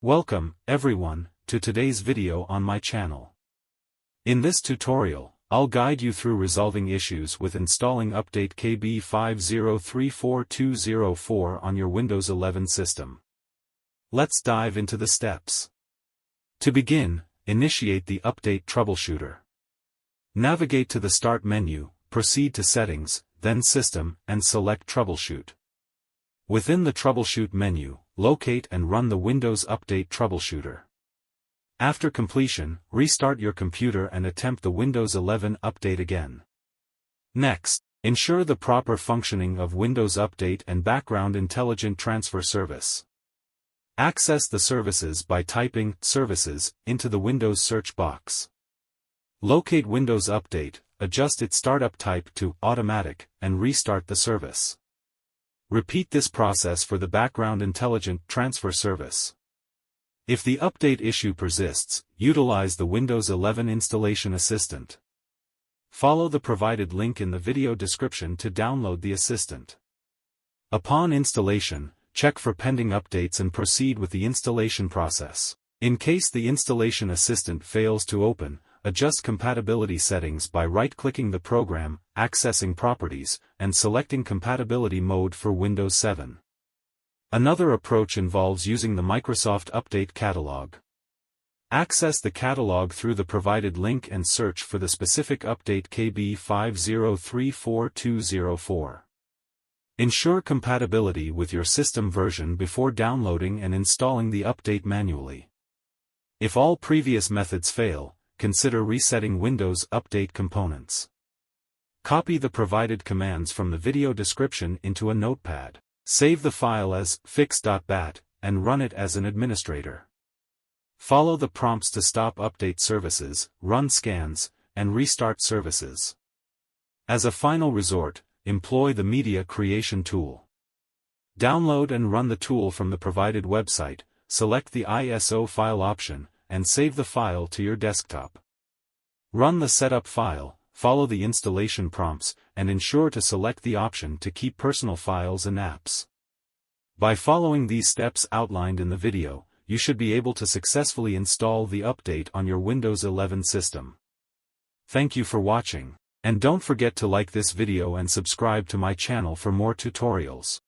Welcome, everyone, to today's video on my channel. In this tutorial, I'll guide you through resolving issues with installing update KB5034204 on your Windows 11 system. Let's dive into the steps. To begin, initiate the Update Troubleshooter. Navigate to the Start menu, proceed to Settings, then System, and select Troubleshoot. Within the Troubleshoot menu, locate and run the Windows Update Troubleshooter. After completion, restart your computer and attempt the Windows 11 update again. Next, ensure the proper functioning of Windows Update and Background Intelligent Transfer Service. Access the services by typing Services into the Windows search box. Locate Windows Update, adjust its startup type to Automatic, and restart the service. Repeat this process for the Background Intelligent Transfer Service. If the update issue persists, utilize the Windows 11 Installation Assistant. Follow the provided link in the video description to download the assistant. Upon installation, check for pending updates and proceed with the installation process. In case the installation assistant fails to open, adjust compatibility settings by right-clicking the program, accessing Properties, and selecting Compatibility Mode for Windows 7. Another approach involves using the Microsoft Update Catalog. Access the catalog through the provided link and search for the specific update KB5034204. Ensure compatibility with your system version before downloading and installing the update manually. If all previous methods fail, consider resetting Windows Update components. Copy the provided commands from the video description into a notepad. Save the file as fix.bat, and run it as an administrator. Follow the prompts to stop update services, run scans, and restart services. As a final resort, employ the Media Creation tool. Download and run the tool from the provided website, select the ISO file option, and save the file to your desktop. Run the setup file, follow the installation prompts, and ensure to select the option to keep personal files and apps. By following these steps outlined in the video, you should be able to successfully install the update on your Windows 11 system. Thank you for watching, and don't forget to like this video and subscribe to my channel for more tutorials.